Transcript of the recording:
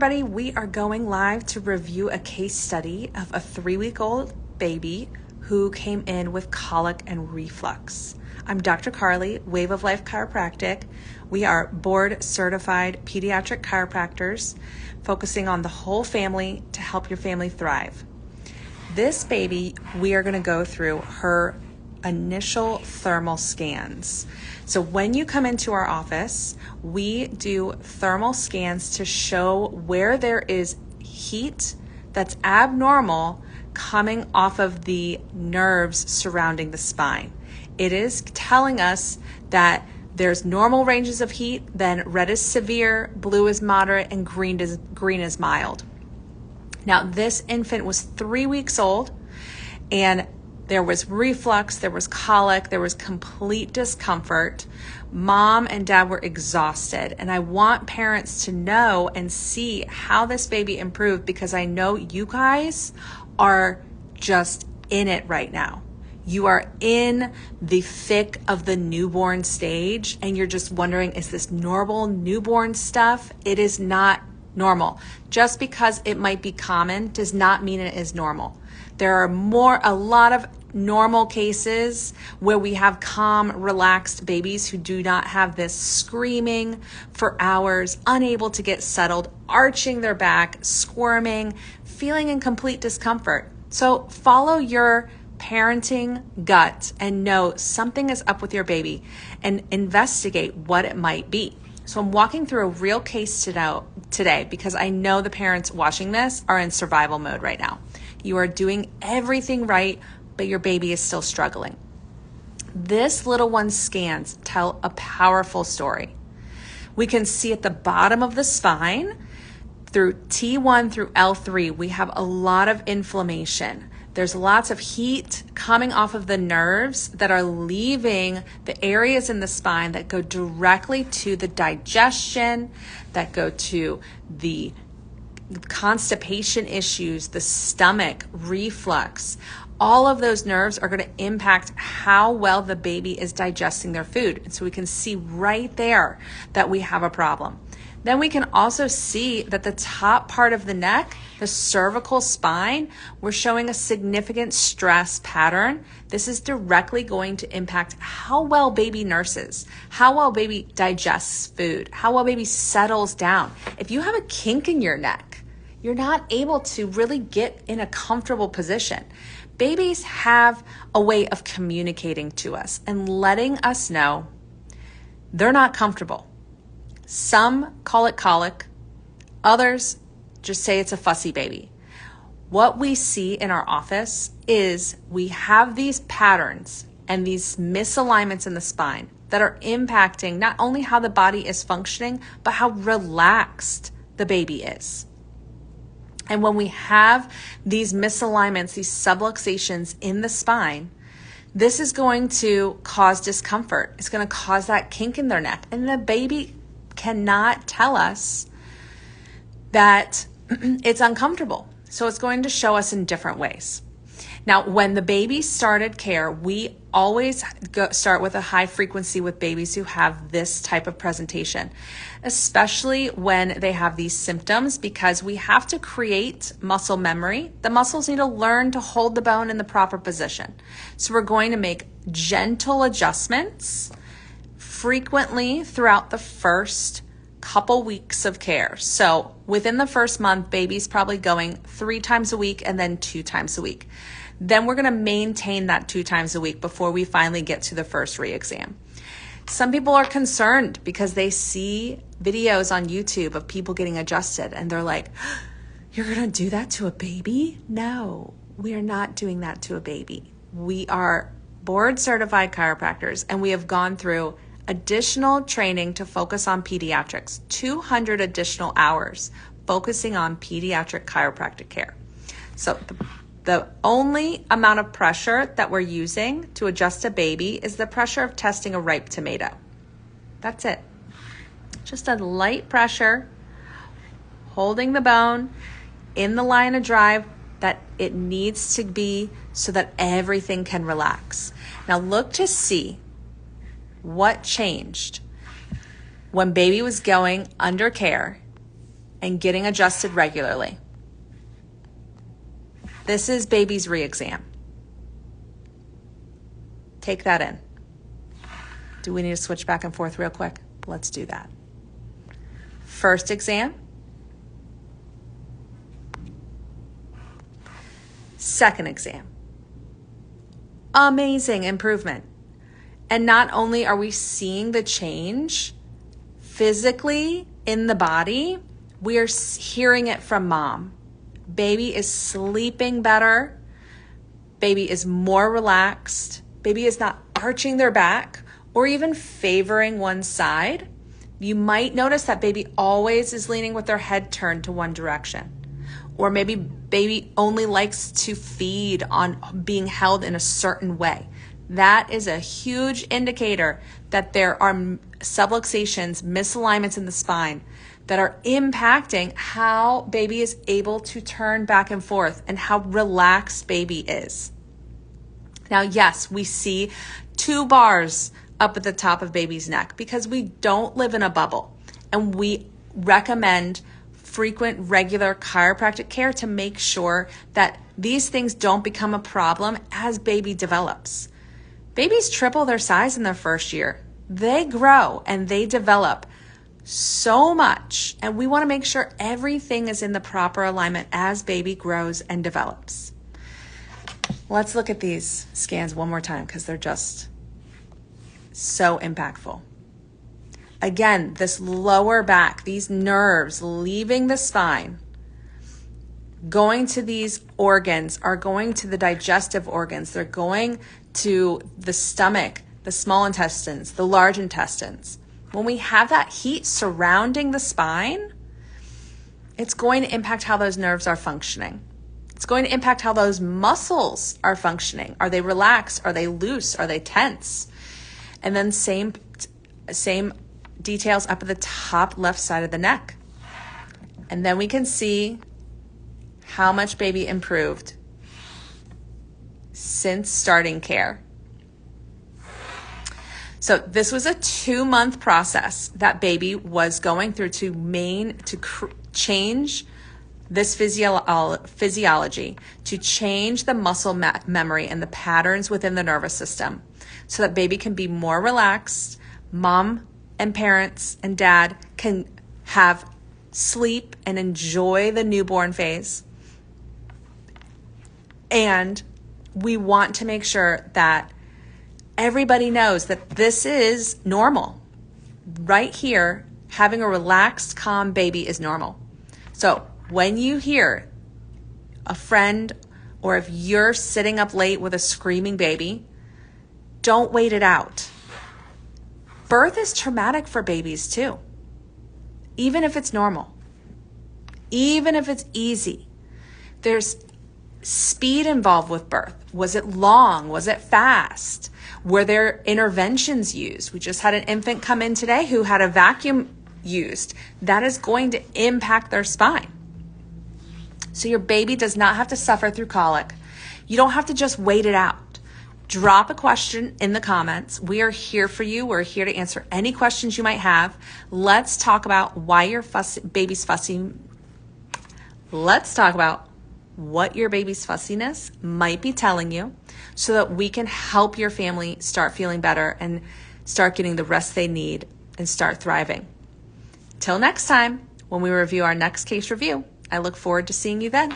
Everybody, we are going live to review a case study of a 3-week-old baby who came in with colic and reflux. I'm Dr. Carly, Wave of Life Chiropractic. We are board certified pediatric chiropractors focusing on the whole family to help your family thrive. This baby, we are going to go through her initial thermal scans. So when you come into our office, we do thermal scans to show where there is heat that's abnormal coming off of the nerves surrounding the spine. It is telling us that there's normal ranges of heat, then red is severe, blue is moderate, and green is mild. Now, this infant was 3 weeks old, and there was reflux, there was colic, there was complete discomfort. Mom and dad were exhausted, and I want parents to know and see how this baby improved because I know you guys are just in it right now. You are in the thick of the newborn stage, and you're just wondering, is this normal newborn stuff? It is not normal. Just because it might be common does not mean it is normal. There are a lot of normal cases where we have calm, relaxed babies who do not have this screaming for hours, unable to get settled, arching their back, squirming, feeling in complete discomfort. So follow your parenting gut and know something is up with your baby and investigate what it might be. So I'm walking through a real case today because I know the parents watching this are in survival mode right now. You are doing everything right, but your baby is still struggling. This little one's scans tell a powerful story. We can see at the bottom of the spine through T1 through L3, we have a lot of inflammation. There's lots of heat coming off of the nerves that are leaving the areas in the spine that go directly to the digestion, that go to the constipation issues, the stomach, reflux. All of those nerves are going to impact how well the baby is digesting their food. And so we can see right there that we have a problem. Then we can also see that the top part of the neck, the cervical spine, we're showing a significant stress pattern. This is directly going to impact how well baby nurses, how well baby digests food, how well baby settles down. If you have a kink in your neck, you're not able to really get in a comfortable position. Babies have a way of communicating to us and letting us know they're not comfortable. Some call it colic, others just say it's a fussy baby. What we see in our office is we have these patterns and these misalignments in the spine that are impacting not only how the body is functioning, but how relaxed the baby is. And when we have these misalignments, these subluxations in the spine, this is going to cause discomfort. It's going to cause that kink in their neck. And the baby cannot tell us that it's uncomfortable. So it's going to show us in different ways. Now, when the baby started care, we always start with a high frequency with babies who have this type of presentation, especially when they have these symptoms, because we have to create muscle memory. The muscles need to learn to hold the bone in the proper position. So we're going to make gentle adjustments frequently throughout the first couple weeks of care. So within the first month, baby's probably going 3 times a week and then 2 times a week. Then we're going to maintain that 2 times a week before we finally get to the first re-exam. Some people are concerned because they see videos on YouTube of people getting adjusted and they're like, you're going to do that to a baby? No, we are not doing that to a baby. We are board certified chiropractors and we have gone through additional training to focus on pediatrics, 200 additional hours focusing on pediatric chiropractic care. So the only amount of pressure that we're using to adjust a baby is the pressure of testing a ripe tomato. That's it. Just a light pressure, holding the bone in the line of drive that it needs to be so that everything can relax. Now look to see what changed when baby was going under care and getting adjusted regularly. This is baby's re-exam. Take that in. Do we need to switch back and forth real quick? Let's do that. First exam. Second exam. Amazing improvement. And not only are we seeing the change physically in the body, we are hearing it from mom. Baby is sleeping better. Baby is more relaxed. Baby is not arching their back or even favoring one side. You might notice that baby always is leaning with their head turned to one direction. Or maybe baby only likes to feed on being held in a certain way. That is a huge indicator that there are subluxations, misalignments in the spine that are impacting how baby is able to turn back and forth and how relaxed baby is. Now, yes, we see 2 bars up at the top of baby's neck because we don't live in a bubble, and we recommend frequent, regular chiropractic care to make sure that these things don't become a problem as baby develops. Babies triple their size in their first year. They grow and they develop so much, and we want to make sure everything is in the proper alignment as baby grows and develops. Let's look at these scans one more time because they're just so impactful. Again, this lower back, these nerves leaving the spine, going to these organs, are going to the digestive organs. They're going to the stomach, the small intestines, the large intestines. When we have that heat surrounding the spine, it's going to impact how those nerves are functioning. It's going to impact how those muscles are functioning. Are they relaxed? Are they loose? Are they tense? And then same details up at the top left side of the neck. And then we can see how much baby improved since starting care. So this was a 2-month process that baby was going through to change this physiology, to change the muscle memory and the patterns within the nervous system so that baby can be more relaxed. Mom and parents and dad can have sleep and enjoy the newborn phase. And we want to make sure that everybody knows that this is normal. Right here, having a relaxed, calm baby is normal. So when you hear a friend, or if you're sitting up late with a screaming baby, don't wait it out. Birth is traumatic for babies too, even if it's normal, even if it's easy. There's speed involved with birth. Was it long? Was it fast? Were there interventions used? We just had an infant come in today who had a vacuum used. That is going to impact their spine. So your baby does not have to suffer through colic. You don't have to just wait it out. Drop a question in the comments. We are here for you. We're here to answer any questions you might have. Let's talk about why your baby's fussy. Let's talk about what your baby's fussiness might be telling you so that we can help your family start feeling better and start getting the rest they need and start thriving. Till next time, when we review our next case review, I look forward to seeing you then.